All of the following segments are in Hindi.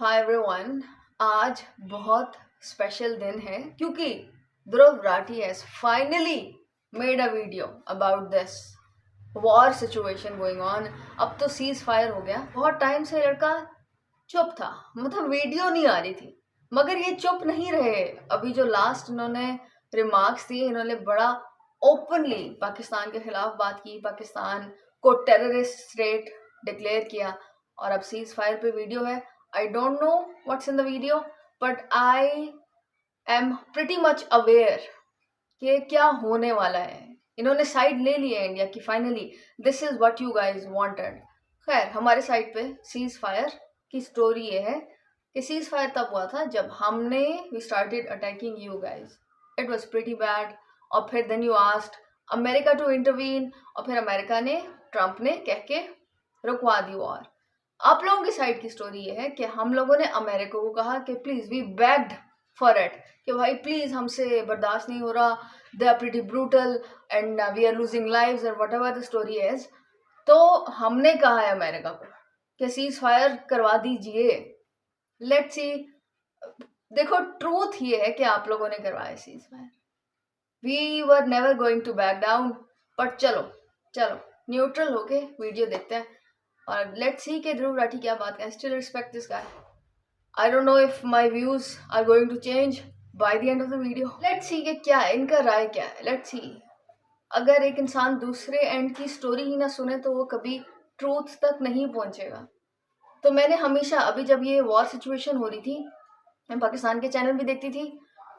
Hi everyone. आज बहुत स्पेशल दिन है क्योंकि Dhruv Rathee has finally made a video about this war situation going on. अब तो सीज फायर हो गया। बहुत टाइम से लड़का चुप था, मतलब वीडियो नहीं आ रही थी, मगर ये चुप नहीं रहे। अभी जो लास्ट इन्होंने रिमार्क्स दिए, इन्होंने बड़ा ओपनली पाकिस्तान के खिलाफ बात की, पाकिस्तान को टेररिस्ट स्टेट डिक्लेयर किया और अब सीज फायर पे वीडियो है। I don't know what's in the video, but I am pretty much aware कि क्या होने वाला है। इन्होंने साइड ले ली है इंडिया की finally. This is what you guys wanted. खैर, हमारे साइड पे सीज फायर की स्टोरी ये है कि सीज फायर तब हुआ था जब हमने we started attacking you guys. It was pretty bad. और फिर then you asked America to intervene, और फिर अमेरिका ने, ट्रम्प ने कह के रुकवा दी वॉर। आप लोगों की साइड की स्टोरी ये है कि हम लोगों ने अमेरिका को कहा कि please we begged for it, कि भाई प्लीज हमसे बर्दाश्त नहीं हो रहा, they are pretty brutal and we are losing lives और whatever the story is. तो हमने कहा है अमेरिका को कि सीज फायर करवा दीजिए। Let's see. देखो, ट्रूथ ये है कि आप लोगों ने करवाया cease fire. We were never going to back down. But चलो न्यूट्रल होके वीडियो देखते हैं और लेट्स सी कि ध्रुव राठी क्या बात है। Still respect this guy. I don't know if my views are going to change by the end of the video. Let's see कि क्या है इनका राय, क्या है। Let's see. अगर एक इंसान दूसरे एंड की स्टोरी ही ना सुने तो वो कभी ट्रूथ तक नहीं पहुंचेगा। तो मैंने हमेशा, अभी जब ये वॉर सिचुएशन हो रही थी, मैं पाकिस्तान के चैनल भी देखती थी,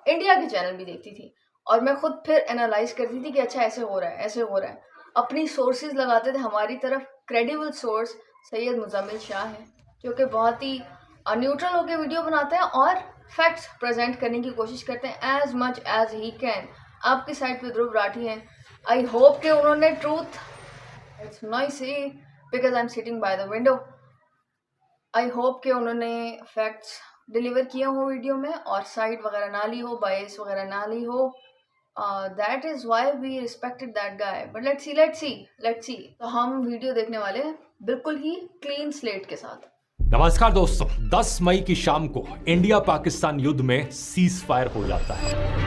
इंडिया के चैनल भी देखती थी, और मैं खुद फिर एनालाइज करती थी कि अच्छा ऐसे हो रहा है, ऐसे हो रहा है। अपनी सोर्सेज लगाते थे। हमारी तरफ क्रेडिबल सोर्स सैयद मुजम्मिल शाह है, जो कि बहुत ही न्यूट्रल होकर वीडियो बनाते हैं और फैक्ट्स प्रेजेंट करने की कोशिश करते हैं as much as he can. आपकी साइड पे ध्रुव राठी हैं। आई होप कि उन्होंने truth, it's noisy because I am sitting by the window, I hope कि उन्होंने फैक्ट्स डिलीवर किए हो वीडियो में और साइड वगैरह ना ली हो, बायस वगैरह ना ली हो। That is why we respected that guy. But let's see. तो हम वीडियो देखने वाले हैं बिल्कुल ही क्लीन स्लेट के साथ। नमस्कार दोस्तों, 10 मई की शाम को इंडिया पाकिस्तान युद्ध में सीज फायर हो जाता है।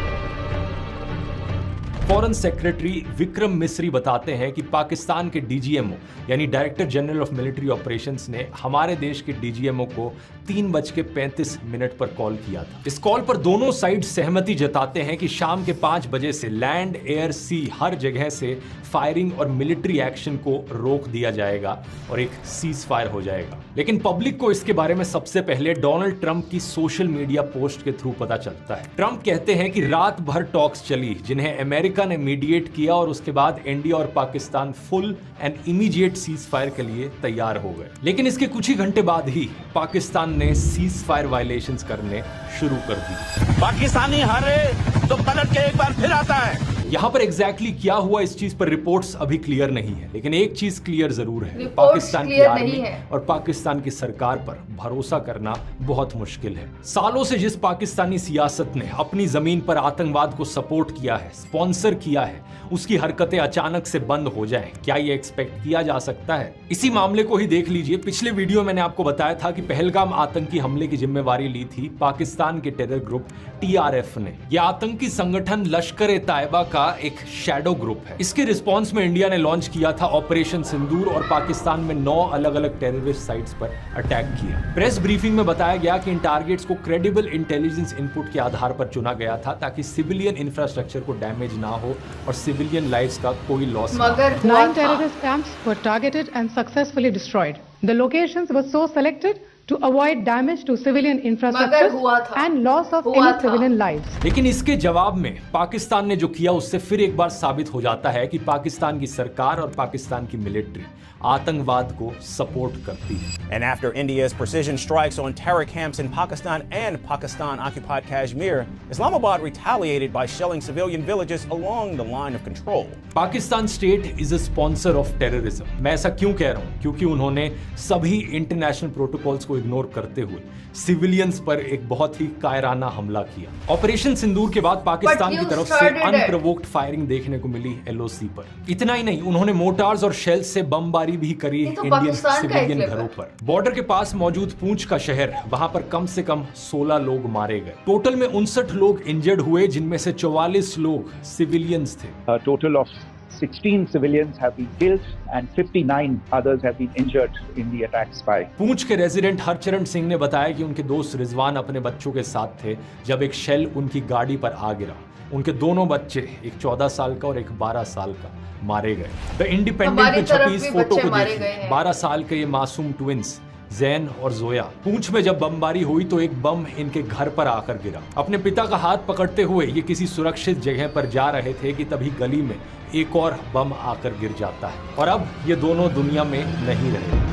फॉरेन सेक्रेटरी विक्रम मिस्री बताते हैं कि पाकिस्तान के डीजीएमओ यानी director general of military operations ने हमारे देश के डीजीएमओ को 3:35 पर कॉल किया था। इस कॉल पर दोनों साइड सहमति जताते हैं कि शाम के 5 बजे से लैंड, एयर, सी हर जगह से फायरिंग और मिलिट्री एक्शन को रोक दिया जाएगा और एक सीज फायर हो जाएगा। लेकिन पब्लिक को इसके बारे में सबसे पहले डोनाल्ड ट्रंप की सोशल मीडिया पोस्ट के थ्रू पता चलता है। ट्रंप कहते हैं कि रात भर टॉक्स चली जिन्हें अमेरिका ने मीडिएट किया और उसके बाद इंडिया और Pakistan full and immediate cease fire के लिए तैयार हो गए। लेकिन इसके कुछ ही घंटे बाद ही पाकिस्तान ने सीज फायर वायलेशंस करने शुरू कर दी। पाकिस्तानी हारे तो पलट के एक बार फिर आता है। यहाँ पर एग्जैक्टली क्या हुआ इस चीज पर रिपोर्ट्स अभी क्लियर नहीं है, लेकिन एक चीज क्लियर जरूर है, पाकिस्तान की आर्मी और पाकिस्तान की सरकार पर भरोसा करना बहुत मुश्किल है। सालों से जिस पाकिस्तानी सियासत ने अपनी जमीन पर आतंकवाद को सपोर्ट किया है, स्पॉन्सर किया है, उसकी हरकतें अचानक से बंद हो जाएं, क्या ये एक्सपेक्ट किया जा सकता है? इसी मामले को ही देख लीजिए। पिछले वीडियो मैंने आपको बताया था कि पहलगाम आतंकी हमले की जिम्मेवारी ली थी पाकिस्तान के टेरर ग्रुप टीआरएफ ने। यह आतंकी संगठन लश्कर ए तैयबा का एक शैडो ग्रुप है। इसके रिस्पॉन्स में इंडिया ने लॉन्च किया था ऑपरेशन सिंदूर और पाकिस्तान में 9 अलग अलग टेररिस्ट साइट्स पर अटैक किया। प्रेस ब्रीफिंग में बताया गया कि इन टारगेट्स को क्रेडिबल इंटेलिजेंस इनपुट के आधार पर चुना गया था ताकि सिविलियन इंफ्रास्ट्रक्चर को डैमेज ना हो और सिविलियन लाइव्स का कोई लॉस ना हो। 9 terrorist camps were targeted and successfully destroyed. The locations were so selected to avoid damage to civilian infrastructure and loss of any civilian lives. लेकिन इसके जवाब में पाकिस्तान ने जो किया उससे फिर एक बार साबित हो जाता है कि पाकिस्तान की सरकार और पाकिस्तान की मिलिट्री आतंकवाद को सपोर्ट करती है। And after India's precision strikes on terror camps in Pakistan and Pakistan-occupied Kashmir, Islamabad retaliated by shelling civilian villages along the line of control. Pakistan state is a sponsor of terrorism. मैं ऐसा क्यों कह रहा हूं? क्योंकि उन्होंने सभी इंटरनेशनल प्रोटोकॉल्स को इग्नोर करते हुए सिविलियंस पर एक बहुत ही कायराना हमला किया। ऑपरेशन सिंदूर के बाद पाकिस्तान की तरफ से अनप्रोवोक्ड फायरिंग देखने को मिली LOC पर। इतना ही नहीं, उन्होंने मोर्टार्स और शेल्स से बमबारी भी करी इंडियन सिविलियन घरों पर। बॉर्डर के पास मौजूद पूंछ का शहर, वहां पर कम से कम 16 लोग मारे गए। टोटल में 59 लोग इंजर्ड हुए, जिनमें से 44 लोग सिविलियंस थे। Total of 16 civilians have been killed and 59 others have been injured in the attacks by. पूंछ के रेजिडेंट हरचरण सिंह ने बताया कि उनके दोस्त रिजवान अपने बच्चों के साथ थे जब एक शेल उनकी गाड़ी पर आ गिरा। उनके दोनों बच्चे, एक 14 साल का और एक 12 साल का, मारे गए। द इंडिपेंडेंट में छपी इस फोटो को देखिए। 12 साल के ये मासूम ट्विंस जैन और जोया। पूंछ में जब बमबारी हुई तो एक बम इनके घर पर आकर गिरा। अपने पिता का हाथ पकड़ते हुए ये किसी सुरक्षित जगह पर जा रहे थे कि तभी गली में एक और बम आकर गिर जाता है और अब ये दोनों दुनिया में नहीं रहे।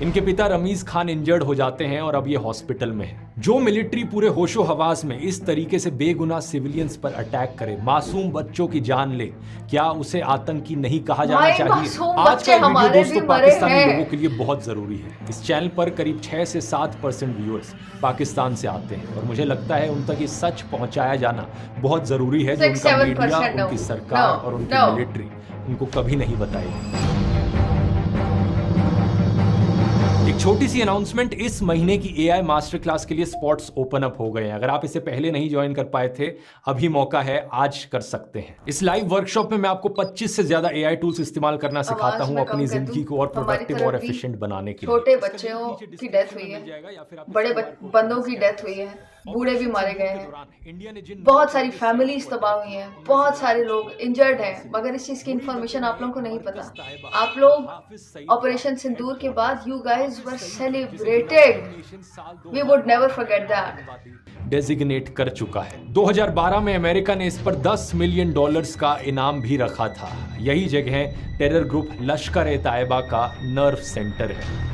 इनके पिता रमीज खान इंजर्ड हो जाते हैं और अब ये हॉस्पिटल में है। जो मिलिट्री पूरे होशो हवास में इस तरीके से बेगुनाह सिविलियंस पर अटैक करे, मासूम बच्चों की जान ले, क्या उसे आतंकी नहीं कहा जाना चाहिए? आज का वीडियो दोस्तों पाकिस्तानी लोगों के लिए बहुत जरूरी है। इस चैनल पर करीब 6 से 7% व्यूअर्स पाकिस्तान से आते हैं और मुझे लगता है उन तक ये सच पहुंचाया जाना बहुत जरूरी है, जो उनका मीडिया, उनकी सरकार और उनकी मिलिट्री उनको कभी नहीं बताएगी। एक छोटी सी अनाउंसमेंट, इस महीने की AI मास्टर क्लास के लिए स्पॉट्स ओपन अप हो गए हैं। अगर आप इसे पहले नहीं ज्वाइन कर पाए थे, अभी मौका है, आज कर सकते हैं। इस लाइव वर्कशॉप में मैं आपको 25 से ज्यादा AI टूल्स इस्तेमाल करना सिखाता हूं अपनी जिंदगी को और प्रोडक्टिव और एफिशिएंट बनाने के लिए। छोटे बच्चों की डेथ हुई है, बड़े बंदों की डेथ हुई है, बूढ़े भी मारे गए हैं, बहुत सारी फैमिलीज तबाह हुई हैं, बहुत सारे लोग इंजर्ड हैं, मगर इस चीज की इंफॉर्मेशन आप लोगों को नहीं पता। आप लोग ऑपरेशन सिंदूर के बाद you guys were celebrated, we would never forget that. Designate कर चुका है। 2012 में अमेरिका ने इस पर $10 मिलियन का इनाम भी रखा था। यही जगह टेरर ग्रुप लश्कर-ए-तैयबा का नर्व सेंटर है।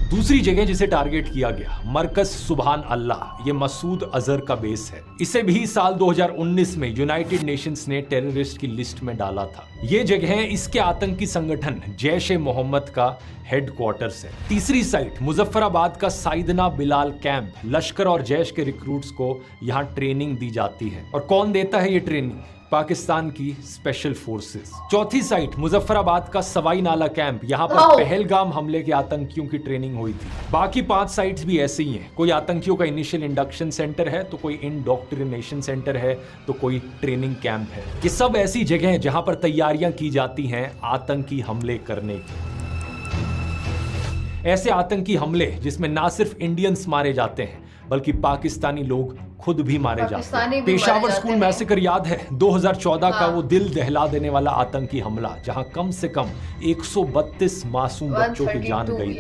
दूसरी जगह जिसे टारगेट किया गया, मरकज सुभान अल्लाह, ये मसूद अजहर का बेस है। इसे भी साल 2019 में यूनाइटेड नेशंस ने टेररिस्ट की लिस्ट में डाला था। ये जगह इसके आतंकी संगठन जैश-ए-मोहम्मद का हेडक्वार्टर्स है। तीसरी साइट मुजफ्फराबाद का साइदना बिलाल कैंप, लश्कर और जैश के रिक्रूट्स को यहाँ ट्रेनिंग दी जाती है। और कौन देता है ये ट्रेनिंग? पाकिस्तान की स्पेशल फोर्सेस। चौथी साइट मुजफ्फराबाद का सवाई नाला कैंप, यहाँ पर पहलगाम हमले के आतंकियों की ट्रेनिंग हुई थी। बाकी 5 साइट्स भी ऐसे ही हैं। कोई आतंकियों का इनिशियल इंडक्शन सेंटर है, तो कोई इंडोक्ट्रिनेशन सेंटर है, तो कोई ट्रेनिंग कैंप है। ये सब ऐसी जगह हैं जहां पर तैयारियां की जाती हैं आतंकी हमले करने की। ऐसे आतंकी हमले जिसमें ना सिर्फ इंडियंस मारे जाते हैं बल्कि पाकिस्तानी लोग खुद भी मारे जाते हैं। पेशावर स्कूल मैसेकर याद है 2014 का वो दिल दहला देने वाला आतंकी हमला, जहां कम से कम 132 मासूम बच्चों की जान गई।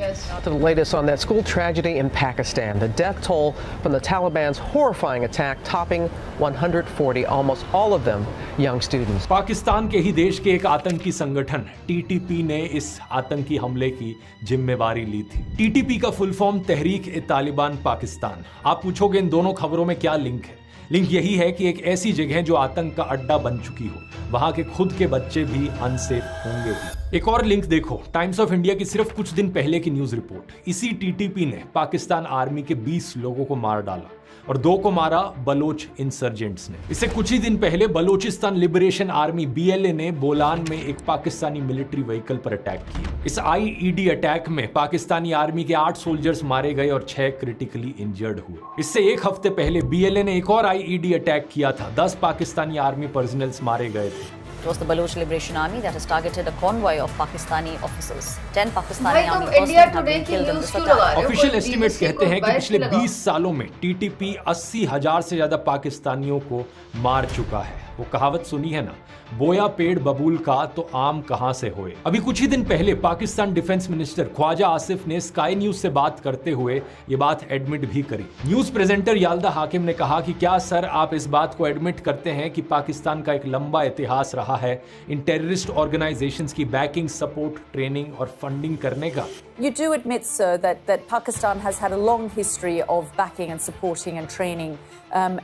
The latest on that school tragedy in Pakistan, the death toll from the Taliban's horrifying attack topping 140, almost all of them young students. Pakistan के ही देश के एक आतंकी संगठन TTP ने इस आतंकी हमले की जिम्मेवारी ली थी। TTP का फुल फॉर्म तहरीक-ए-तालिबान पाकिस्तान। आप पूछोगे इन दोनों खबरों में क्या लिंक है? लिंक यही है कि एक ऐसी जगह जो आतंक का अड्डा बन चुकी हो, वहां के खुद के बच्चे भी अनसेफ होंगे ही। एक और लिंक देखो, टाइम्स ऑफ इंडिया की सिर्फ कुछ दिन पहले की न्यूज रिपोर्ट। इसी TTP ने पाकिस्तान आर्मी के 20 लोगों को मार डाला और 2 को मारा बलोच इंसर्जेंट्स ने। इससे कुछ ही दिन पहले बलोचिस्तान लिबरेशन आर्मी BLA ने बोलान में एक पाकिस्तानी मिलिट्री व्हीकल पर अटैक किया। इस IED अटैक में पाकिस्तानी आर्मी के 8 सोल्जर्स मारे गए और 6 क्रिटिकली इंजर्ड हुए। इससे एक हफ्ते पहले BLA ने एक और IED अटैक किया था। 10 पाकिस्तानी आर्मी पर्सनल्स मारे गए थे। It was the Baloch Liberation Army that has targeted a convoy of Pakistani officers. 10 Pakistani army personnel have been killed in this attack. Official estimates कहते हैं कि पिछले 20 सालों में TTP 80,000 से ज्यादा पाकिस्तानियों को मार चुका है। वो कहावत सुनी है ना, बोया पेड़ बबूल का तो आम कहां से होए। अभी कुछ ही दिन पहले पाकिस्तान डिफेंस मिनिस्टर ख्वाजा आसिफ ने स्काई न्यूज से बात करते हुए ये बात एडमिट भी करी। न्यूज प्रेजेंटर याल्दा हाकिम ने कहा कि क्या सर आप इस बात को एडमिट करते हैं कि पाकिस्तान का एक लंबा इतिहास रहा है इन टेररिस्ट ऑर्गेनाइजेशंस की बैकिंग, सपोर्ट, ट्रेनिंग और फंडिंग करने का? You do admit, sir, that Pakistan has had a long history of backing and supporting and training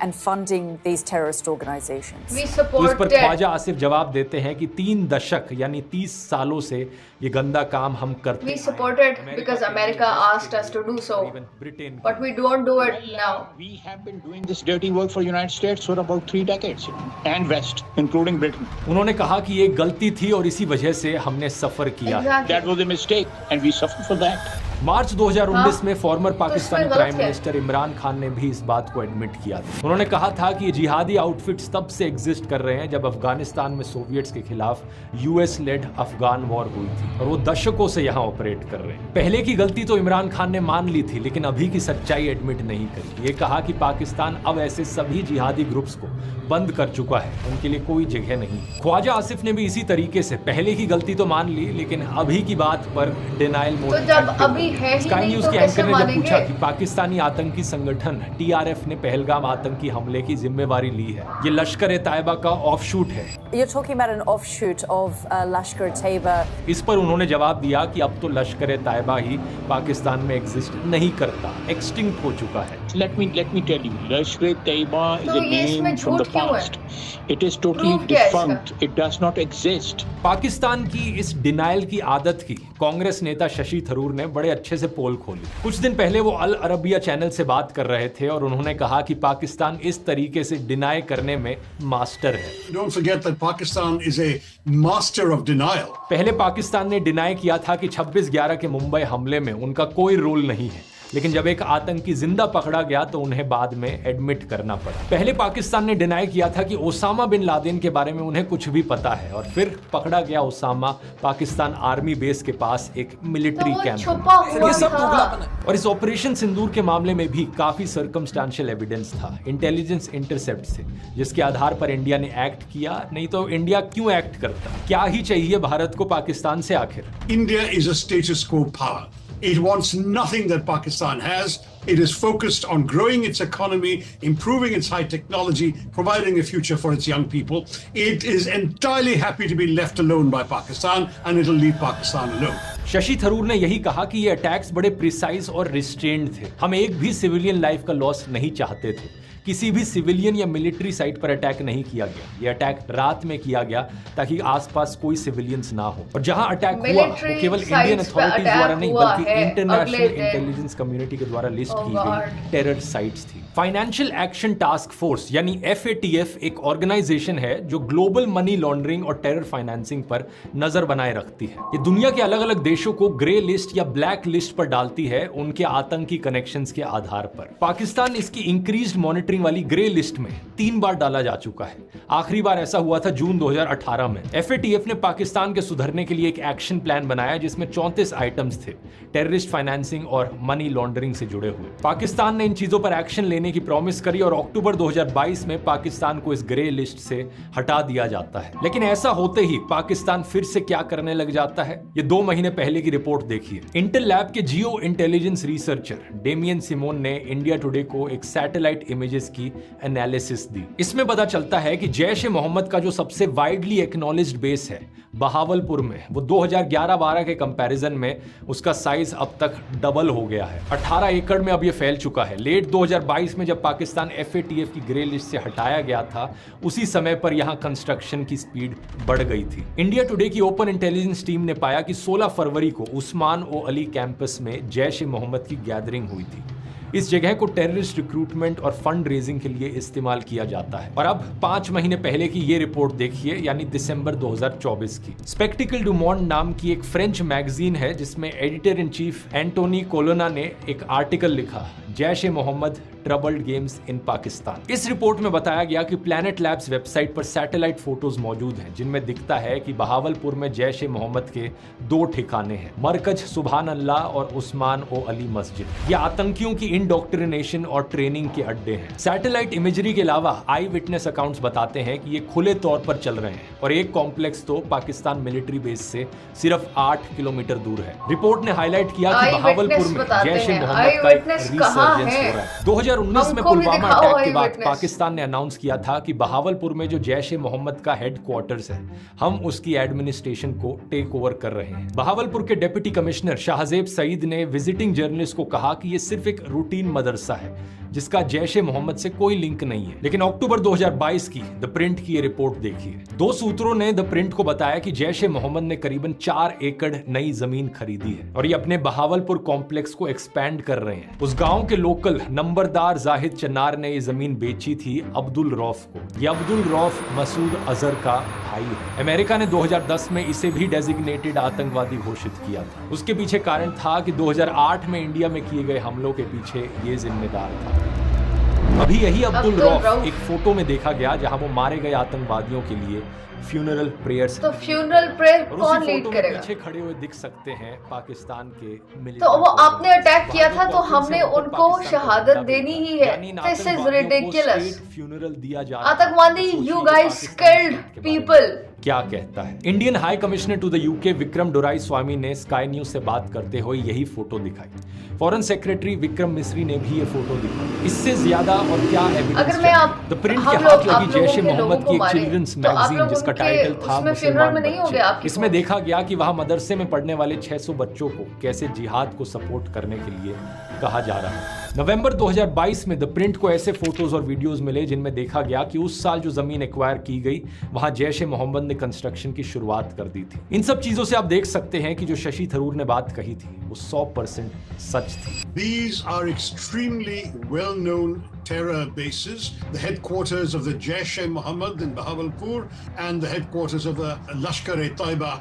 and funding these terrorist organizations. तो इस पर ख्वाजा आसिफ जवाब देते हैं कि 3 दशक यानी 30 सालों से ये गंदा काम हम करते हैं। We supported because America asked us to do so, but we don't do it now. We have been doing this dirty work for United States for about 3 decades and West, including Britain. उन्होंने कहा कि ये गलती थी और इसी वजह से हमने सफर किया। That was a mistake and we suffered for that. मार्च 2019 में farmer Pakistani prime minister Imran Khan ने भी इस बात को एडमिट किया था। उन्होंने कहा था कि ये जिहादी आउटफिट्स तब से एग्जिस्ट कर रहे हैं जब अफगानिस्तान में सोवियट्स के खिलाफ यूएस लेड अफगान वॉर हुई थी और वो दशकों से यहाँ ऑपरेट कर रहे हैं। पहले की गलती तो इमरान खान ने मान ली थी, लेकिन अभी की सच्चाई एडमिट नहीं करी। ये कहा कि पाकिस्तान अब ऐसे सभी जिहादी ग्रुप्स को बंद कर चुका है, उनके लिए कोई जगह नहीं। ख्वाजा आसिफ ने भी इसी तरीके से पहले की गलती तो मान ली, लेकिन अभी की बात पर डिनाइल मोड। तो जब अभी है ही स्काई नहीं न्यूज तो के एंकर ने जब पूछा कि पाकिस्तानी आतंकी संगठन टीआरएफ ने पहलगाम आतंकी हमले की जिम्मेवारी ली है, ये लश्कर ए तैयबा का ऑफशूट है। You're talking about an offshoot of Lashkar-e-Taiba. इस पर उन्होंने जवाब दिया कि अब तो लश्कर ए तैयबा ही पाकिस्तान में एग्जिस्ट नहीं करता, एक्सटिंक्ट हो चुका है। Let me tell you, Lashkar-e-Taiba is a name from the past. It is totally defunct. It does not exist. Pakistan की इस डिनाइल की आदत की कांग्रेस नेता शशि थरूर ने बड़े अच्छे से पोल खोली। कुछ दिन पहले वो अल अरबिया चैनल से बात कर रहे थे और उन्होंने कहा कि पाकिस्तान इस तरीके से डिनाई करने में मास्टर है। Don't forget that Pakistan is a master of denial. पहले पाकिस्तान ने डिनाई किया था कि 26/11 के मुंबई हमले में उनका कोई रोल नहीं है, लेकिन जब एक आतंकी जिंदा पकड़ा गया तो उन्हें बाद में एडमिट करना पड़ा। पहले पाकिस्तान ने डिनाई किया था कि ओसामा बिन लादेन के बारे में उन्हें कुछ भी पता है, और फिर पकड़ा गया ओसामा पाकिस्तान आर्मी बेस के पास एक मिलिट्री कैंप में। ये सब दोगलापन है। और इस ऑपरेशन सिंदूर के मामले में भी काफी सर्कमस्टेंशियल एविडेंस था, इंटेलिजेंस इंटरसेप्ट से, जिसके आधार पर इंडिया ने एक्ट किया। नहीं तो इंडिया क्यों एक्ट करता? क्या ही चाहिए भारत को पाकिस्तान से आखिर? India is a status quo power. It wants nothing that Pakistan has. It is focused on growing its economy, improving its high technology, providing a future for its young people. It is entirely happy to be left alone by Pakistan, and it'll leave Pakistan alone. Shashi Tharoor ने यही कहा कि ये अटैक्स बड़े प्रिसाइज और रिस्ट्रेन्ड थे। हम एक भी सिविलियन लाइफ का लॉस नहीं चाहते थे। किसी भी सिविलियन या मिलिट्री साइट पर अटैक नहीं किया गया। ये अटैक रात में किया गया ताकि आसपास कोई सिविलियंस ना हो, और जहां अटैक हुआ वो केवल इंडियन अथॉरिटीज द्वारा नहीं बल्कि इंटरनेशनल इंटेलिजेंस कम्युनिटी के द्वारा लिस्ट की गई टेरर साइट्स थी। फाइनेंशियल एक्शन टास्क फोर्स यानी FATF एक ऑर्गेनाइजेशन है जो ग्लोबल मनी लॉन्ड्रिंग और टेरर फाइनेंसिंग पर नजर बनाए रखती है। ये दुनिया के अलग अलग देशों को ग्रे लिस्ट या ब्लैक लिस्ट पर डालती है उनके आतंकी कनेक्शंस के आधार पर। पाकिस्तान इसकी इंक्रीज्ड मॉनिटरिंग वाली ग्रे लिस्ट में 3 बार डाला जा चुका है। आखिरी बार ऐसा हुआ था जून 2018 में। FATF ने पाकिस्तान के सुधरने के लिए एक एक्शन प्लान बनाया जिसमें 34 आइटम्स थे टेररिस्ट फाइनेंसिंग और मनी लॉन्ड्रिंग से जुड़े हुए। पाकिस्तान ने इन चीजों पर एक्शन लेने की प्रॉमिस करी और अक्टूबर 2022 में पाकिस्तान को इस ग्रे लिस्ट से हटा दिया जाता है। लेकिन ऐसा होते ही पाकिस्तान फिर से क्या करने लग जाता है, ये 2 महीने पहले की रिपोर्ट देखिए। इंटेल लैब के जियो इंटेलिजेंस रिसर्चर डेमियन सिमोन ने इंडिया टुडे को एक सैटेलाइट इमेजेस की एनालिसिस दी। इसमें पता चलता है कि जैश ए मोहम्मद का जो सबसे वाइडली एक्नॉलेज्ड बेस है बहावलपुर में, वो 2011-12 के कंपैरिजन में उसका साइज अब तक डबल हो गया है। 18 एकड़ में अब ये फैल चुका है। लेट 2022 में जब पाकिस्तान FATF की ग्रे लिस्ट से हटाया गया था, उसी समय पर यहां कंस्ट्रक्शन की स्पीड बढ़ गई थी। इंडिया टुडे की ओपन इंटेलिजेंस टीम ने पाया कि 16 फरवरी को उस्मान ओ अली कैंपस में जैश ए मोहम्मद की गैदरिंग हुई थी। इस जगह को टेररिस्ट रिक्रूटमेंट और फंड रेजिंग के लिए इस्तेमाल किया जाता है। और अब 5 महीने पहले की ये रिपोर्ट देखिए, यानी दिसंबर 2024 की। स्पेक्टिकल डू मोंड नाम की एक फ्रेंच मैगजीन है जिसमें एडिटर इन चीफ एंटोनी कोलोना ने एक आर्टिकल लिखा, जैश ए मोहम्मद ट्रबल्ड गेम्स इन पाकिस्तान। इस रिपोर्ट में बताया गया कि प्लैनेट लैब्स वेबसाइट पर सैटेलाइट फोटोज मौजूद हैं जिनमें दिखता है कि बहावलपुर में जैश ए मोहम्मद के 2 ठिकाने हैं, मरकज सुभान अल्लाह और उस्मान ओ अली मस्जिद। ये आतंकियों की इंडोक्ट्रिनेशन और ट्रेनिंग के अड्डे हैं। सैटेलाइट इमेजरी के अलावा आई विटनेस अकाउंट्स बताते हैं कि ये खुले तौर पर चल रहे हैं और एक कॉम्प्लेक्स तो पाकिस्तान मिलिट्री बेस से सिर्फ 8 किलोमीटर दूर है। रिपोर्ट ने हाईलाइट किया कि बहावलपुर में जैश ए मोहम्मद का एक रिसर्जेंस हो रहा है। 2019 में पुलवामा अटैक के बाद पाकिस्तान ने अनाउंस किया था कि बहावलपुर में जो जैश ए मोहम्मद का हेडक्वार्टर्स है, हम उसकी एडमिनिस्ट्रेशन को टेक ओवर कर रहे हैं। बहावलपुर के डिप्टी कमिश्नर शाहजेब सईद ने विजिटिंग जर्नलिस्ट को कहा कि ये सिर्फ एक रूटीन मदरसा है, जिसका जैश ए मोहम्मद से कोई लिंक नहीं है। लेकिन अक्टूबर 2022 की द प्रिंट की ये रिपोर्ट देखिए। 2 सूत्रों ने द प्रिंट को बताया कि जैश ए मोहम्मद ने करीबन 4 एकड़ नई जमीन खरीदी है और ये अपने बहावलपुर कॉम्प्लेक्स को एक्सपैंड कर रहे हैं। उस गांव के लोकल नंबरदार जाहिद चन्नार ने ये जमीन बेची थी अब्दुल रौफ को। ये अब्दुल रौफ मसूद अजहर का भाई है। अमेरिका ने 2010 में इसे भी डेजिग्नेटेड आतंकवादी घोषित किया था। उसके पीछे कारण था कि 2008 में इंडिया में किए गए हमलों के पीछे ये जिम्मेदार था। अभी यही अब्दुल रौफ एक फोटो में देखा गया जहां वो मारे गए आतंकवादियों के लिए फ्यूनरल प्रेयर्स। तो फ्यूनरल प्रेयर कौन लीड करेगा? पीछे खड़े हुए दिख सकते हैं पाकिस्तान के मिलिट्री। तो वो आपने अटैक किया था तो हमने उनको शहादत देनी ही है। This is ridiculous. फ्यूनरल दिया जा आतंकवादी, यू गाइस किल्ड पीपल। क्या कहता है Indian high commissioner to the UK Vikram Doraiswamy ने स्काई न्यूज से बात करते हुए यही फोटो दिखाई। फॉरेन सेक्रेटरी विक्रम मिस्री ने भी ये फोटो दिखाई। इससे ज्यादा और क्या एविडेंस? अगर मैं आप द प्रिंट के हाथ लगी जैश ए मोहम्मद की एक चिल्ड्रंस मैगजीन जिसका टाइटल था मुसलमान बच्चे। इसमें देखा गया कि वहां मदरसे में पढ़ने वाले 600 बच्चों को कैसे जिहाद को सपोर्ट करने के लिए कहा जा रहा है। नवंबर 2022 में द प्रिंट को ऐसे फोटोज और वीडियोस मिले जिनमें देखा गया कि उस साल जो जमीन एक्वायर की गई वहां जैश ए मोहम्मद ने कंस्ट्रक्शन की शुरुआत कर दी थी। इन सब चीजों से आप देख सकते हैं कि जो शशि थरूर ने बात कही थी वो 100% सच थी। These are extremely well-known terror bases, the headquarters of the Jaish-e-Mohammed in Bahawalpur and the headquarters of the Lashkar-e-Taiba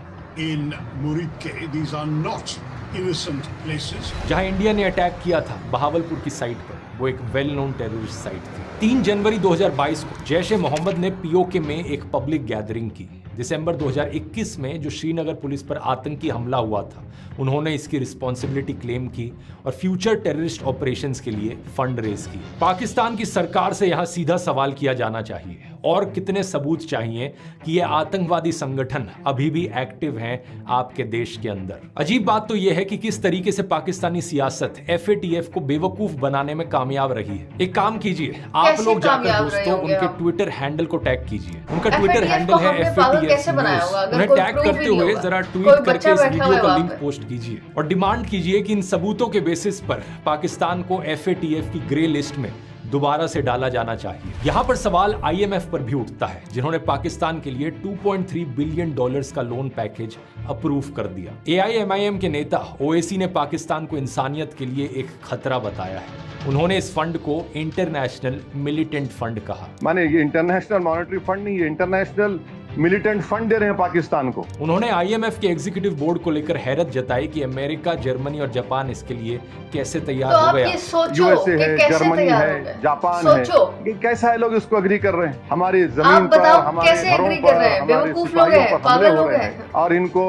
in Muridke. These are not innocent places. जहां इंडिया ने अटैक किया था बहावलपुर की साइट पर, वो एक वेल नोन टेररिस्ट साइट थी। 3 जनवरी 2022 को जैश ए मोहम्मद ने पीओके में एक पब्लिक गैदरिंग की। दिसंबर 2021 में जो श्रीनगर पुलिस पर आतंकी हमला हुआ था उन्होंने इसकी रिस्पॉन्सिबिलिटी क्लेम की और फ्यूचर टेररिस्ट ऑपरेशंस के लिए फंड रेज की। पाकिस्तान की सरकार से यहां सीधा सवाल किया जाना चाहिए और कितने सबूत चाहिए कि ये आतंकवादी संगठन अभी भी एक्टिव हैं आपके देश के अंदर। अजीब बात तो यह है कि किस तरीके से पाकिस्तानी सियासत FATF को बेवकूफ बनाने में कामयाब रही है। एक काम कीजिए, आप लोग जाकर दोस्तों उनके ट्विटर हैंडल को टैग कीजिए। उनका ट्विटर हैंडल है FATF। उन्हें टैग करते हुए जरा ट्वीट करके इस वीडियो का लिंक पोस्ट कीजिए और डिमांड कीजिए कि इन सबूतों के बेसिस पर पाकिस्तान को FATF की ग्रे लिस्ट में दोबारा से डाला जाना चाहिए। यहाँ पर सवाल IMF पर भी उठता है जिन्होंने पाकिस्तान के लिए $2.3 बिलियन का लोन पैकेज अप्रूव कर दिया। AIMIM के नेता OAC ने पाकिस्तान को इंसानियत के लिए एक खतरा बताया है। उन्होंने इस फंड को इंटरनेशनल मिलिटेंट फंड कहा। माने ये इंटरनेशनल मॉनेटरी फंड नहीं, ये इंटरनेशनल मिलिटेंट फंड दे रहे हैं पाकिस्तान को। उन्होंने IMF के एग्जीक्यूटिव बोर्ड को लेकर हैरत जताई कि अमेरिका, जर्मनी और जापान इसके लिए कैसे तैयार हो गया। USA है, जर्मनी है, जापान है, कैसा है लोग इसको अग्री कर रहे हैं? हमारी जमीन पर, हमारे घरों पर, हमारे सिपाहियों पर हमले हो रहे हैं और इनको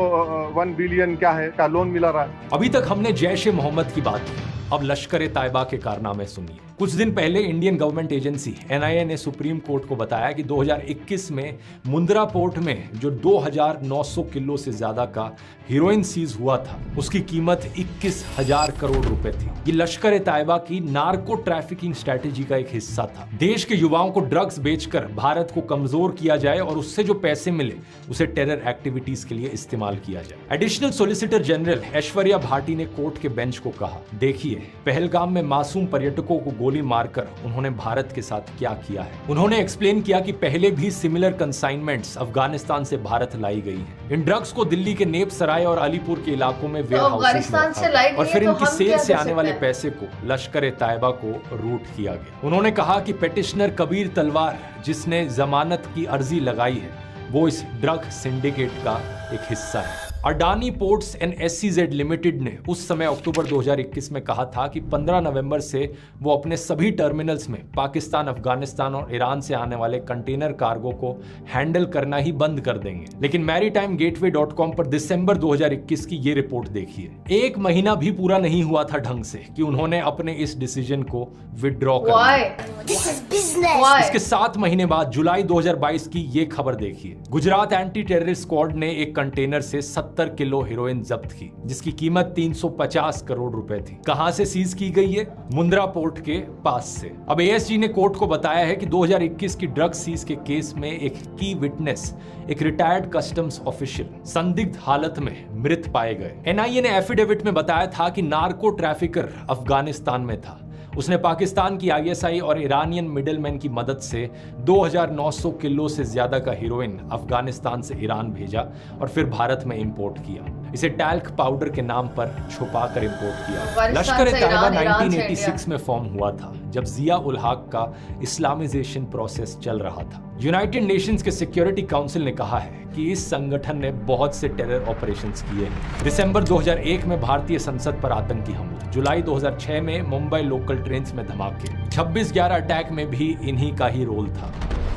1 बिलियन क्या है का लोन मिला रहा है। अभी तक हमने जैश ए मोहम्मद की बात की, अब लश्कर-ए-तैयबा के कारनामे सुनिए। कुछ दिन पहले इंडियन गवर्नमेंट एजेंसी NIA ने सुप्रीम कोर्ट को बताया कि 2021 में मुंद्रा पोर्ट में जो 2900 किलो से ज्यादा का हीरोइन सीज हुआ था उसकी कीमत 21,000 करोड़ रुपए थी। ये लश्कर-ए-तैयबा की नार्को ट्रैफिकिंग स्ट्रैटेजी का एक हिस्सा था। देश के युवाओं को ड्रग्स बेचकर भारत को कमजोर किया जाए और उससे जो पैसे मिले उसे टेरर एक्टिविटीज के लिए इस्तेमाल किया जाए। Additional solicitor general Aishwarya Bhati ने कोर्ट के बेंच को कहा, देखिए पहलगाम में मासूम पर्यटकों को गोली मारकर उन्होंने भारत के साथ क्या किया है। उन्होंने एक्सप्लेन किया कि पहले भी सिमिलर कंसाइनमेंट्स अफगानिस्तान से भारत लाई गई हैं। इन ड्रग्स को दिल्ली के नेप सराय और अलीपुर के इलाकों में वेयरहाउसेस में रखा और फिर इनकी सेल से आने वाले पैसे को लश्कर-ए-तैयबा को रूट किया गया। उन्होंने कहा कि पेटिशनर कबीर तलवार जिसने जमानत की अर्जी लगाई है वो इस ड्रग सिंडिकेट का एक हिस्सा है। Adani ports and SCZ limited ने उस समय अक्टूबर 2021 में कहा था कि 15 नवंबर से वो अपने सभी टर्मिनल्स में पाकिस्तान, अफगानिस्तान और ईरान से आने वाले कंटेनर कार्गो को हैंडल करना ही बंद कर देंगे। लेकिन maritime-gateway.com पर दिसंबर 2021 की ये रिपोर्ट देखिए। 1 महीना भी पूरा नहीं हुआ था ढंग से कि उन्होंने अपने इस डिसीजन को विदड्रॉ कर दिया। इसके 7 महीने बाद जुलाई 2022 की ये खबर देखिए। गुजरात एंटी टेररिस्ट स्क्वाड ने एक कंटेनर से 70 किलो हेरोइन जब्त की जिसकी कीमत 350 करोड़ रुपए थी। कहां से सीज की गई है? मुंद्रा पोर्ट के पास से। अब ASG ने कोर्ट को बताया है कि 2021 की ड्रग सीज के केस में एक की विटनेस, एक रिटायर्ड कस्टम्स ऑफिशियल संदिग्ध हालत में मृत पाए गए। NIA ने एफिडेविट में बताया था कि नार्को ट्रैफिकर अफगानिस्तान में था, उसने पाकिस्तान की ISI और ईरानियन मिडलमैन की मदद से 2900 किलो से ज्यादा का हीरोइन अफगानिस्तान से ईरान भेजा और फिर भारत में इंपोर्ट किया। इसे टैल्क पाउडर के नाम पर छुपा कर इंपोर्ट किया। लश्कर-ए-तैयबा 1986 में फॉर्म हुआ था, जब जिया उल हक का इस्लामाइजेशन प्रोसेस चल रहा था। यूनाइटेड नेशंस के सिक्योरिटी काउंसिल ने कहा है कि इस संगठन ने बहुत से टेरर ऑपरेशंस किए हैं। दिसंबर 2001 में भारतीय संसद पर आतंकी हमला, जुलाई 2006 में मुंबई लोकल ट्रेन्स में धमाके, 26/11 अटैक में भी इन्हीं का ही रोल था।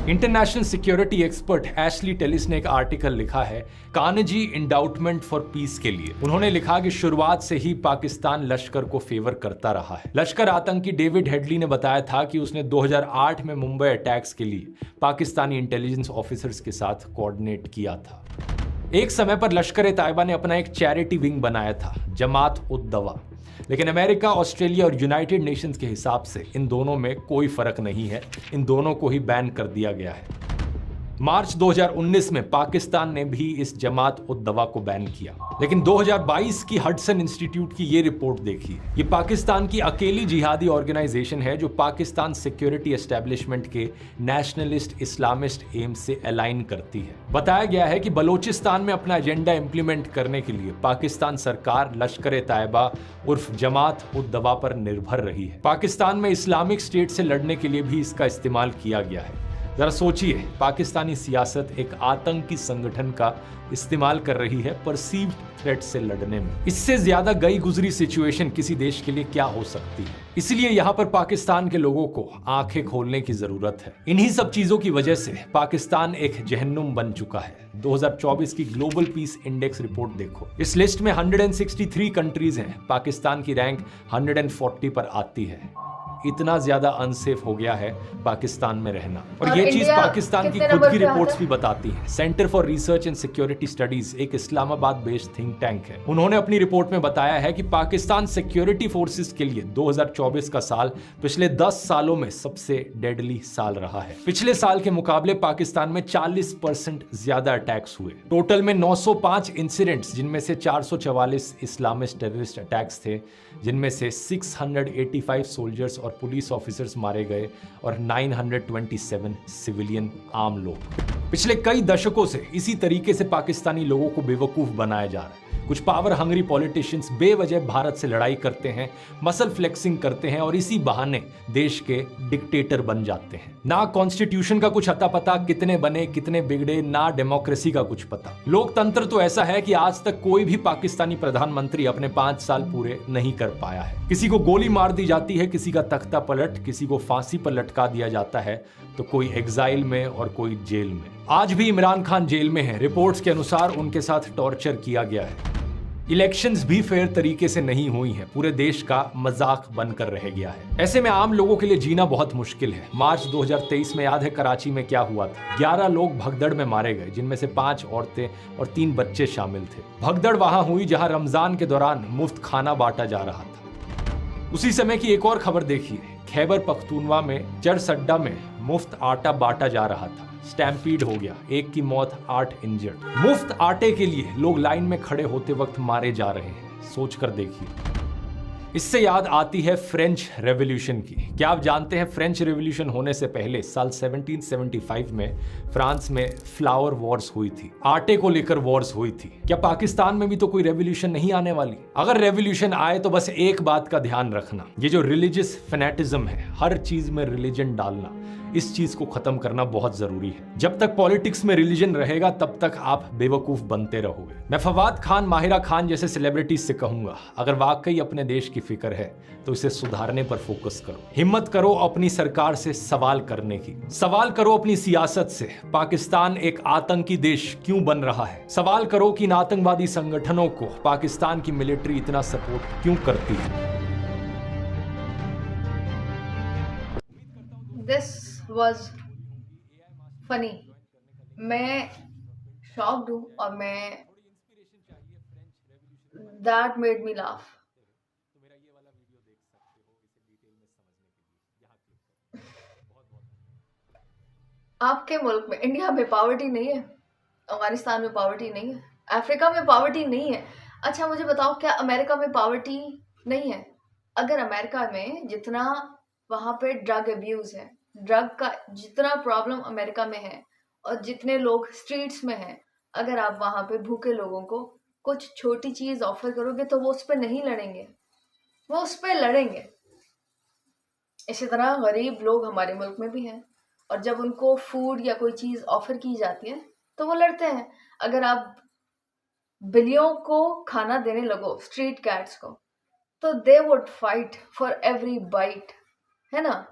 International security expert Ashley Tellis ने एक आर्टिकल लिखा है कार्नेजी इंडाउटमेंट फॉर पीस के लिए। उन्होंने लिखा कि शुरुआत से ही पाकिस्तान लश्कर को फेवर करता रहा है। लश्कर आतंकी डेविड हेडली ने बताया था कि उसने 2008 में मुंबई अटैक्स के लिए पाकिस्तानी इंटेलिजेंस ऑफिसर्स के साथ कोऑर्डिनेट किया था। एक समय पर लश्कर-ए-तैयबा ने अपना एक चैरिटी विंग बनाया था, जमात-उद-दवा, लेकिन अमेरिका, ऑस्ट्रेलिया और यूनाइटेड नेशंस के हिसाब से इन दोनों में कोई फर्क नहीं है। इन दोनों को ही बैन कर दिया गया है। मार्च 2019 में पाकिस्तान ने भी इस जमात-उद-दवा को बैन किया, लेकिन 2022 की हडसन इंस्टीट्यूट की ये रिपोर्ट देखिए। ये पाकिस्तान की अकेली जिहादी ऑर्गेनाइजेशन है जो पाकिस्तान सिक्योरिटी एस्टेब्लिशमेंट के नेशनलिस्ट इस्लामिस्ट एम से अलाइन करती है। बताया गया है कि बलोचिस्तान में अपना एजेंडा इंप्लीमेंट करने के लिए पाकिस्तान सरकार लश्कर-ए-तैयबा उर्फ जमात-उद-दवा पर निर्भर रही है। पाकिस्तान में इस्लामिक स्टेट से लड़ने के लिए भी इसका इस्तेमाल किया गया है। जरा सोचिए, पाकिस्तानी सियासत एक आतंकी संगठन का इस्तेमाल कर रही है परसीव्ड थ्रेट से लड़ने में। इससे ज्यादा गई गुजरी सिचुएशन किसी देश के लिए क्या हो सकती है। इसलिए यहाँ पर पाकिस्तान के लोगों को आंखें खोलने की जरूरत है। इन्हीं सब चीजों की वजह से पाकिस्तान एक जहन्नुम बन चुका है। 2024 की ग्लोबल पीस इंडेक्स रिपोर्ट देखो। इस लिस्ट में 163 कंट्रीज हैं। पाकिस्तान की रैंक 140 पर आती है। इतना ज्यादा अनसेफ हो गया है पाकिस्तान में रहना। और ये चीज पाकिस्तान की खुद की रिपोर्ट्स भी बताती हैं। Centre for research and security studies एक इस्लामाबाद बेस्ड थिंक टैंक है। उन्होंने अपनी रिपोर्ट में बताया है कि पाकिस्तान सिक्योरिटी फोर्सेस के लिए 2024 का साल पिछले 10 सालों में सबसे डेडली साल रहा है। पिछले साल के मुकाबले पाकिस्तान में 40% ज्यादा अटैक्स हुए। टोटल में 905 इंसिडेंट्स, जिनमें से 444 इस्लामिस्ट टेररिस्ट अटैक्स थे, जिनमें से 685 सोल्जर्स और पुलिस ऑफिसर्स मारे गए और 927 सिविलियन आम लोग। पिछले कई दशकों से इसी तरीके से पाकिस्तानी लोगों को बेवकूफ बनाया जा रहा है। कुछ पावर हंग्री पॉलिटिशियंस बेवजह भारत से लड़ाई करते हैं, मसल फ्लेक्सिंग करते हैं और इसी बहाने देश के डिक्टेटर बन जाते हैं। ना कॉन्स्टिट्यूशन का कुछ अता पता, कितने बने कितने बिगड़े, ना डेमोक्रेसी का कुछ पता। लोकतंत्र तो ऐसा है कि आज तक कोई भी पाकिस्तानी प्रधानमंत्री अपने 5 साल पूरे नहीं कर पाया है। किसी को गोली मार दी जाती है, किसी का तख्ता पलट, किसी को फांसी पर लटका दिया जाता है, तो कोई एग्जाइल में और कोई जेल में। आज भी इमरान खान जेल में है। रिपोर्ट्स के अनुसार उनके साथ टॉर्चर किया गया है। इलेक्शंस भी फेयर तरीके से नहीं हुई हैं, पूरे देश का मजाक बनकर रह गया है। ऐसे में आम लोगों के लिए जीना बहुत मुश्किल है। मार्च 2023 में याद है कराची में क्या हुआ था? 11 लोग भगदड़ में मारे गए, जिनमें से 5 औरतें और 3 बच्चे शामिल थे। भगदड़ वहां हुई जहां रमजान के दौरान मुफ्त खाना बांटा जा रहा था। उसी समय की एक और खबर देखिए, खैबर पख्तूनवा में चरसड्डा में मुफ्त आटा बांटा जा रहा था। स्टैम्पीड हो गया, 1 की मौत, 8 इंजर्ड। मुफ्त आटे के लिए लोग लाइन में खड़े होते वक्त मारे जा रहे हैं। सोचकर देखिए। इससे याद आती है फ्रेंच रेवोल्यूशन की। क्या आप जानते हैं फ्रेंच रेवोल्यूशन होने से पहले साल 1775 में फ्रांस में फ्लावर वॉर्स हुई थी, आटे को लेकर वॉर्स हुई थी। क्या पाकिस्तान में भी तो कोई रेवोल्यूशन नहीं आने वाली? अगर रेवोल्यूशन आए तो बस एक बात का ध्यान रखना, ये जो रिलीजियस फैनेटिज्म है, हर चीज में रिलीजन डालना, इस चीज को खत्म करना बहुत जरूरी है। जब तक पॉलिटिक्स में रिलीजन रहेगा तब तक आप बेवकूफ बनते रहोगे। मैं फवाद खान, माहिरा खान जैसे सेलिब्रिटीज से कहूंगा, अगर वाकई अपने देश की फिक्र है तो इसे सुधारने पर फोकस करो। हिम्मत करो अपनी सरकार से सवाल करने की। सवाल करो अपनी सियासत से, पाकिस्तान एक आतंकी देश क्यों बन रहा है? सवाल करो कि इन आतंकवादी संगठनों को पाकिस्तान की मिलिट्री इतना सपोर्ट क्यों करती है। This was funny. मैं शॉक्ड हूँ और मैं that made me laugh. आपके मुल्क में, इंडिया में पॉवर्टी नहीं है, अफगानिस्तान में पॉवर्टी नहीं है, अफ्रीका में पॉवर्टी नहीं है। अच्छा मुझे बताओ, क्या अमेरिका में पॉवर्टी नहीं है? अगर अमेरिका में जितना वहां पे ड्रग अब्यूज है, ड्रग का जितना प्रॉब्लम अमेरिका में है और जितने लोग स्ट्रीट्स में हैं, अगर आप वहां पे भूखे लोगों को कुछ छोटी चीज ऑफर करोगे तो वो उस पर नहीं लड़ेंगे, वो उस पर लड़ेंगे। इसी तरह गरीब लोग हमारे मुल्क में भी हैं और जब उनको फूड या कोई चीज ऑफर की जाती है तो वो लड़ते हैं। अगर आप बिल्लियों को खाना देने लगो, स्ट्रीट कैट्स को, तो they would fight for every bite, है ना।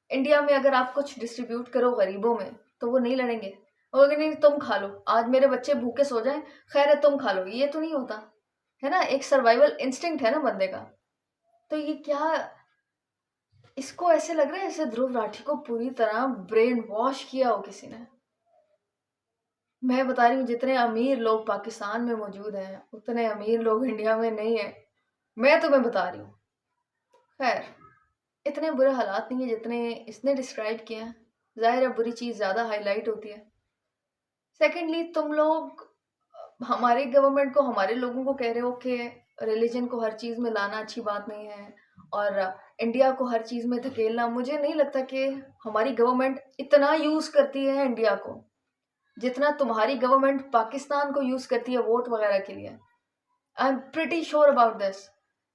इंडिया में अगर आप कुछ डिस्ट्रीब्यूट करो गरीबों में तो वो नहीं लड़ेंगे, वो कहेंगे नहीं तुम खा लो, आज मेरे बच्चे भूखे सो जाएं, खैर है तुम खा लो। ये तो नहीं होता है ना, एक सर्वाइवल इंस्टिंक्ट है ना बंदे का। तो ये क्या, इसको ऐसे लग रहा है जैसे ध्रुव राठी को पूरी तरह ब्रेन वॉश किया हो किसी ने। मैं बता रही हूँ जितने अमीर लोग पाकिस्तान में मौजूद हैं उतने अमीर लोग इंडिया में नहीं है, मैं तुम्हें बता रही हूँ। खैर इतने बुरे हालात नहीं है जितने इसने डिस्क्राइब किए हैं, जाहिर है बुरी चीज़ ज़्यादा हाईलाइट होती है। सेकेंडली, तुम लोग हमारे गवर्नमेंट को, हमारे लोगों को कह रहे हो कि रिलीजन को हर चीज़ में लाना अच्छी बात नहीं है और इंडिया को हर चीज़ में धकेलना। मुझे नहीं लगता कि हमारी गवर्नमेंट इतना यूज़ करती है इंडिया को जितना तुम्हारी गवर्नमेंट पाकिस्तान को यूज़ करती है वोट वगैरह के लिए। I am pretty sure about this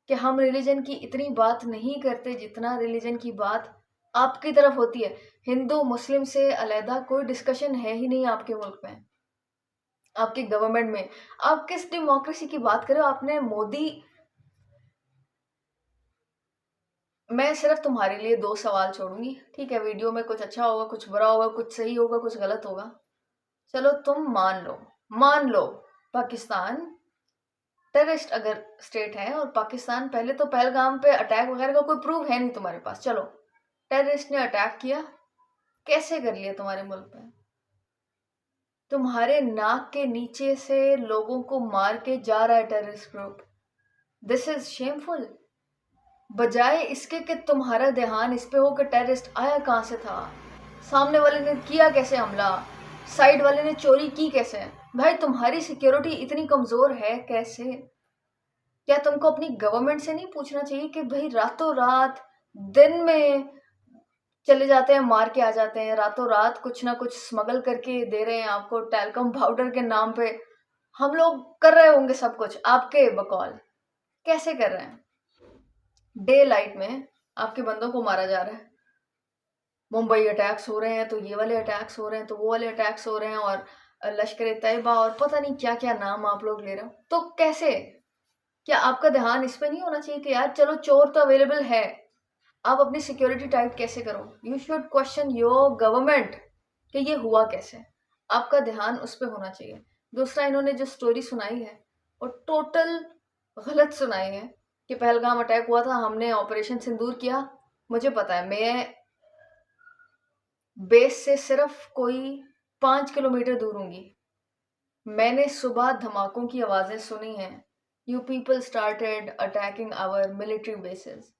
कि हम रिलीजन की इतनी बात नहीं करते जितना रिलीजन की बात आपकी तरफ होती है। हिंदू मुस्लिम से अलहदा कोई डिस्कशन है ही नहीं आपके मुल्क में, आपके गवर्नमेंट में। आप किस डेमोक्रेसी की बात कर रहे हो? आपने मोदी, मैं सिर्फ तुम्हारे लिए 2 सवाल छोड़ूंगी, ठीक है। वीडियो में कुछ अच्छा होगा, कुछ बुरा होगा, कुछ सही होगा, कुछ गलत होगा। चलो तुम मान लो पाकिस्तान टेररिस्ट अगर स्टेट है और पाकिस्तान, पहले तो पहलगाम पे अटैक वगैरह का कोई प्रूफ है नहीं तुम्हारे पास, चलो टेररिस्ट ने अटैक किया, कैसे कर लिया तुम्हारे मुल्क में? तुम्हारे नाक के नीचे से लोगों को मार के जा रहा है terrorist group. This is shameful. बजाय इसके कि तुम्हारा ध्यान इस पे हो कि टेररिस्ट आया कहाँ से था, सामने वाले ने किया कैसे हमला, साइड वाले ने चोरी की कैसे। भाई तुम्हारी सिक्योरिटी इतनी कमजोर है कैसे? क्या तुमको अपनी गवर्नमेंट से नहीं पूछना चाहिए कि भाई रातों रात दिन में चले जाते हैं, मार के आ जाते हैं, रातों रात कुछ ना कुछ स्मगल करके दे रहे हैं आपको टैल्कम पाउडर के नाम पे। हम लोग कर रहे होंगे सब कुछ आपके बकौल, कैसे कर रहे हैं? डे लाइट में आपके बंदों को मारा जा रहा है। मुंबई अटैक्स हो रहे हैं तो ये वाले अटैक्स हो रहे हैं तो वो वाले अटैक्स हो रहे हैं और लश्कर तैयबा और पता नहीं क्या क्या नाम आप लोग ले रहे हो। तो कैसे? क्या आपका ध्यान इस पे नहीं होना चाहिए कि यार चलो चोर तो अवेलेबल है, आप अपनी सिक्योरिटी टाइट कैसे करो? You should question your government कि ये हुआ कैसे। आपका ध्यान उस पर होना चाहिए। दूसरा, इन्होंने जो स्टोरी सुनाई है वो टोटल गलत सुनाई है कि पहलगाम अटैक हुआ था, हमने ऑपरेशन सिंदूर किया। मुझे पता है, मैं बेस से सिर्फ कोई 5 किलोमीटर दूर होंगी। मैंने सुबह धमाकों की आवाजें सुनी हैं। You people started attacking our military bases.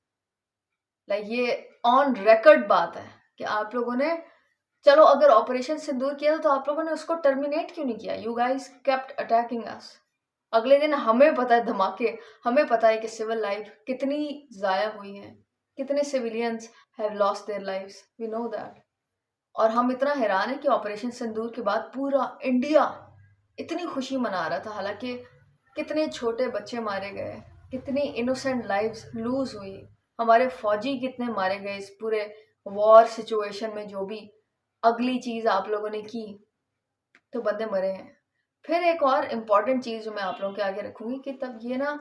Like ये ऑन रिकॉर्ड बात है कि आप लोगों ने, चलो अगर ऑपरेशन सिंदूर किया तो आप लोगों ने उसको टर्मिनेट क्यों नहीं किया? यू गाइस केप्ट अटैकिंग अस। अगले दिन हमें पता है धमाके, हमें पता है कि सिविल लाइफ कितनी ज़ाया हुई है, कितने civilians have lost their lives, we know that. और हम इतना हैरान है कि ऑपरेशन सिंदूर के बाद पूरा इंडिया इतनी खुशी मना रहा था, हालांकि कितने छोटे बच्चे मारे गए, कितनी इनोसेंट लाइव्स लूज हुई, हमारे फौजी कितने मारे गए इस पूरे वॉर सिचुएशन में। जो भी अगली चीज़ आप लोगों ने की तो बंदे मरे हैं। फिर एक और इम्पॉर्टेंट चीज़ जो मैं आप लोगों के आगे रखूंगी कि तब ये ना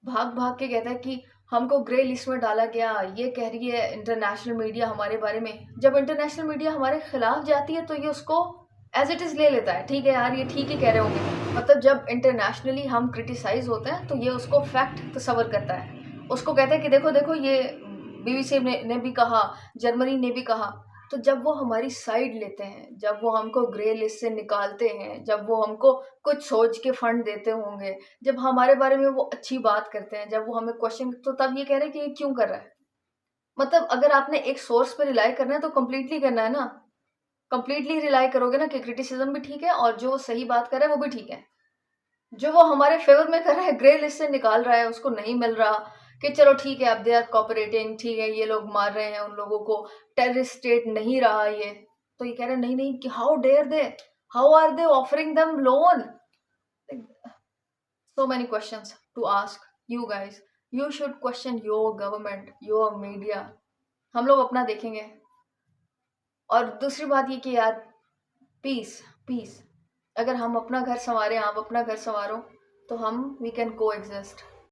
भाग भाग के कहता है कि हमको ग्रे लिस्ट में डाला गया, ये कह रही है इंटरनेशनल मीडिया हमारे बारे में। जब इंटरनेशनल मीडिया हमारे खिलाफ जाती है तो ये उसको एज इट इज़ ले लेता है, ठीक है यार ये ठीक ही कह रहे होंगे। मतलब जब इंटरनेशनली हम क्रिटिसाइज होते हैं तो ये उसको फैक्ट तस्वर करता है, उसको कहता है कि देखो देखो ये BBC ने भी कहा, जर्मनी ने भी कहा। तो जब वो हमारी साइड लेते हैं, जब वो हमको ग्रे लिस्ट से निकालते हैं, जब वो हमको कुछ सोच के फंड देते होंगे, जब हमारे बारे में वो अच्छी बात करते हैं, जब वो हमें क्वेश्चन, तो तब ये कह रहे हैं कि ये क्यों कर रहा है। मतलब अगर आपने एक सोर्स पे रिलाई करना है तो कम्प्लीटली करना है ना, कम्प्लीटली रिलाई करोगे ना कि क्रिटिसिज्म भी ठीक है और जो सही बात कर रहा है वो भी ठीक है। जो वो हमारे फेवर में कर रहा है, ग्रे लिस्ट से निकाल रहा है, उसको नहीं मिल रहा, कि चलो ठीक है, अब दे आर कोऑपरेटिंग, ठीक है, ये लोग मार रहे हैं उन लोगों को, टेररिस्ट स्टेट नहीं रहा ये, तो ये कह रहे नहीं नहीं कि how dare they, how are they offering them loan. So many questions to ask. You guys, you should question your government, your media. हम लोग अपना देखेंगे. और दूसरी बात ये कि यार पीस, अगर हम अपना घर संवारें, आप अपना घर संवारो, तो हम we can coexist.